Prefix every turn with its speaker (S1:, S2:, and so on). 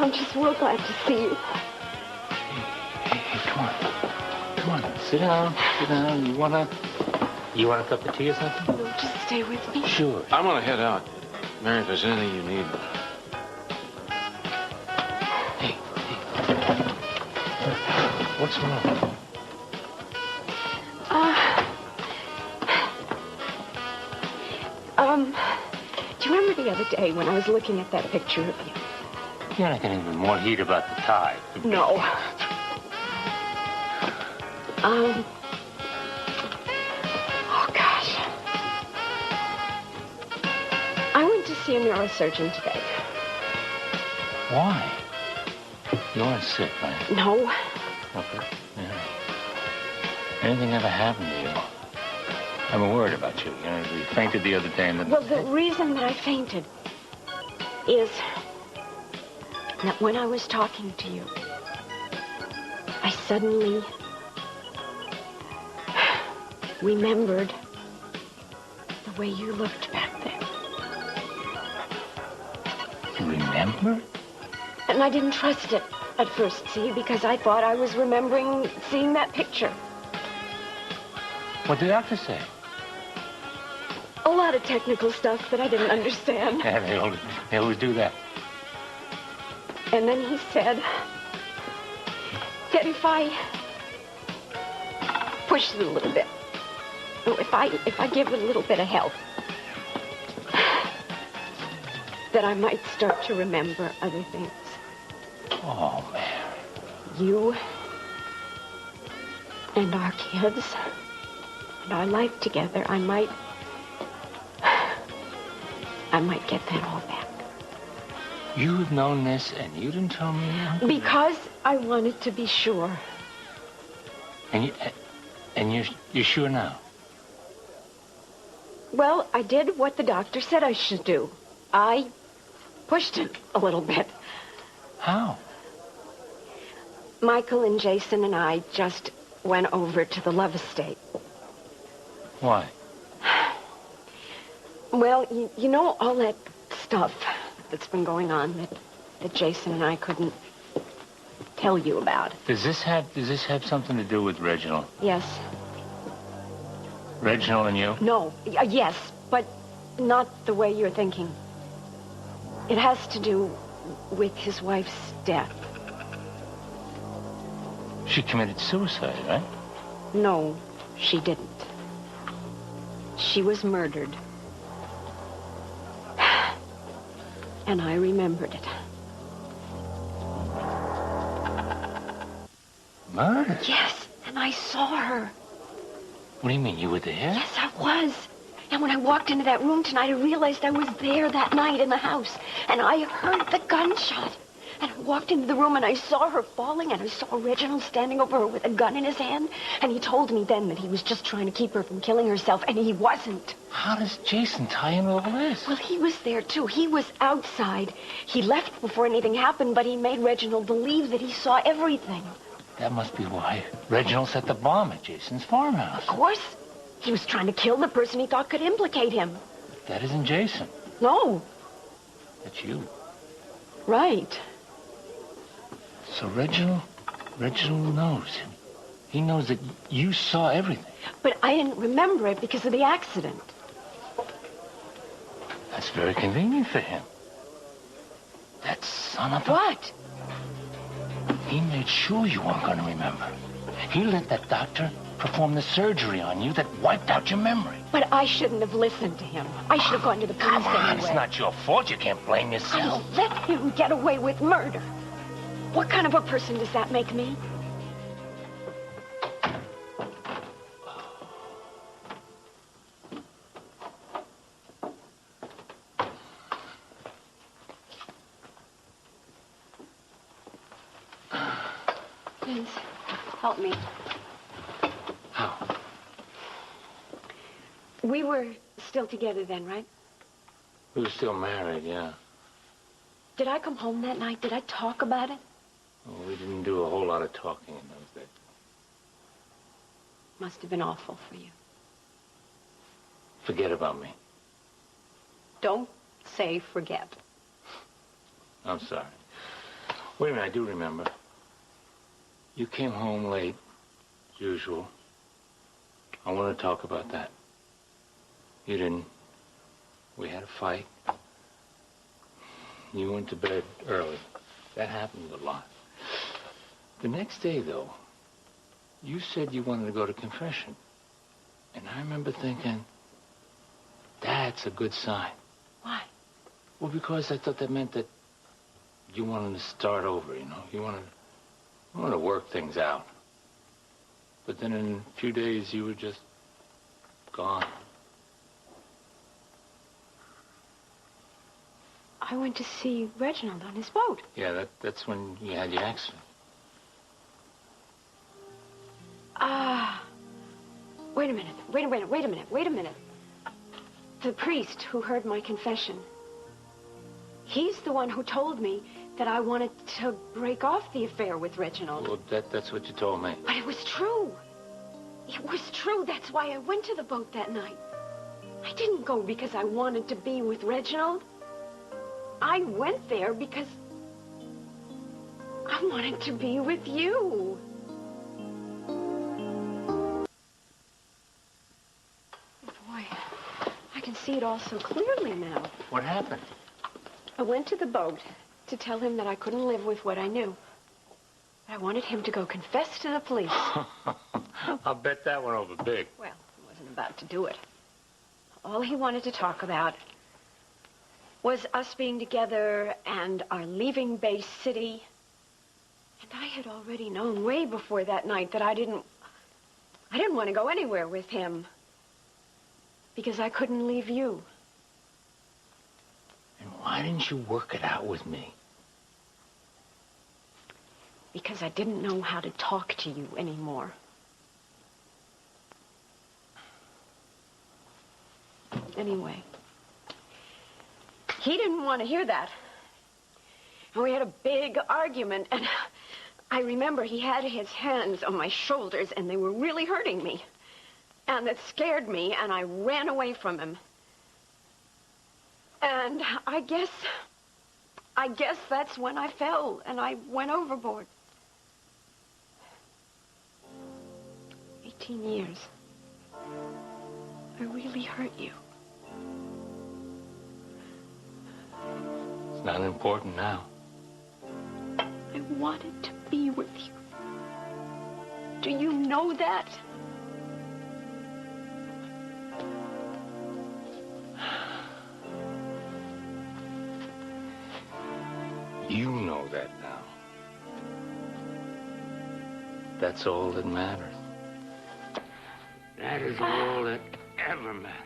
S1: I'm just real glad to see you.
S2: Hey, come on. Come on, sit down. Sit down. You want a cup of tea or something?
S1: No, just stay with me.
S2: Sure.
S3: I'm gonna head out. Mary, if there's anything you need.
S2: Hey. What's wrong?
S1: Do you remember the other day when I was looking at that picture of you?
S2: You're not getting even more heat about the tie.
S1: No. Oh, gosh. I went to see a neurosurgeon today.
S2: Why? You aren't sick, right?
S1: No.
S2: Okay. Yeah. Anything ever happened to you? I'm worried about you. You know, you fainted the other day and then...
S1: Well, the reason that I fainted is that when I was talking to you, I suddenly remembered the way you looked back then.
S2: You remember?
S1: And I didn't trust it at first, see, because I thought I was remembering seeing that picture.
S2: What did the doctor say?
S1: A lot of technical stuff that I didn't understand.
S2: Yeah, they always do that.
S1: And then he said that if I push it a little bit, if I give it a little bit of help, that I might start to remember other things.
S2: Oh, man.
S1: You and our kids and our life together, I might get that all back.
S2: You've known this and you didn't tell me?
S1: Because I wanted to be sure.
S2: And you're sure now?
S1: Well, I did what the doctor said I should do. I pushed it a little bit.
S2: How?
S1: Michael and Jason and I just went over to the Love Estate.
S2: Why?
S1: Well, you know all that stuff that's been going on that Jason and I couldn't tell you about.
S2: Does this have something to do with Reginald?
S1: Yes.
S2: Reginald and you?
S1: No. Yes, but not the way you're thinking. It has to do with his wife's death.
S2: She committed suicide, right?
S1: No, she didn't. She was murdered. And I remembered it.
S2: Murder?
S1: Yes, and I saw her.
S2: What do you mean, you were there?
S1: Yes, I was. And when I walked into that room tonight, I realized I was there that night in the house. And I heard the gunshot. And I walked into the room and I saw her falling and I saw Reginald standing over her with a gun in his hand. And he told me then that he was just trying to keep her from killing herself, and he wasn't.
S2: How does Jason tie into all this?
S1: Well, he was there, too. He was outside. He left before anything happened, but he made Reginald believe that he saw everything.
S2: That must be why Reginald set the bomb at Jason's farmhouse.
S1: Of course. He was trying to kill the person he thought could implicate him.
S2: That isn't Jason.
S1: No.
S2: That's you.
S1: Right.
S2: So Reginald knows. He knows that you saw everything.
S1: But I didn't remember it because of the accident.
S2: That's very convenient for him. That son of a...
S1: What?
S2: He made sure you weren't going to remember. He let that doctor perform the surgery on you that wiped out your memory.
S1: But I shouldn't have listened to him. I should have gone to the police
S2: Come on,
S1: anyway.
S2: it's not your fault. You can't blame yourself.
S1: I let him get away with murder. What kind of a person does that make me? Vince, help me.
S2: How?
S1: We were still together then, right?
S2: We were still married, yeah.
S1: Did I come home that night? Did I talk about it?
S2: Well, we didn't do a whole lot of talking in those days.
S1: Must have been awful for you.
S2: Forget about me.
S1: Don't say forget.
S2: I'm sorry. Wait a minute, I do remember. You came home late, as usual. I want to talk about that. You didn't. We had a fight. You went to bed early. That happens a lot. The next day, though, you said you wanted to go to confession. And I remember thinking, that's a good sign.
S1: Why?
S2: Well, because I thought that meant that you wanted to start over, you know. You wanted to work things out. But then in a few days, you were just gone.
S1: I went to see Reginald on his boat.
S2: Yeah, that's when you had your accident.
S1: Wait a minute. The priest who heard my confession. He's the one who told me that I wanted to break off the affair with Reginald.
S2: Well, that's what you told me.
S1: But it was true. It was true. That's why I went to the boat that night. I didn't go because I wanted to be with Reginald. I went there because I wanted to be with you. Boy, I can see it all so clearly now.
S2: What happened?
S1: I went to the boat to tell him that I couldn't live with what I knew. I wanted him to go confess to the police.
S2: I'll bet that went over big.
S1: Well, he wasn't about to do it. All he wanted to talk about was us being together and our leaving Bay City. And I had already known way before that night that I didn't want to go anywhere with him. Because I couldn't leave you.
S2: And why didn't you work it out with me?
S1: Because I didn't know how to talk to you anymore. Anyway, he didn't want to hear that. And we had a big argument, and I remember he had his hands on my shoulders, and they were really hurting me. And it scared me, and I ran away from him. And I guess that's when I fell, and I went overboard. 18 years. I really hurt you.
S2: It's not important now.
S1: I wanted to be with you. Do you know that?
S2: You know that now. That's all that matters. That is all that ever matters.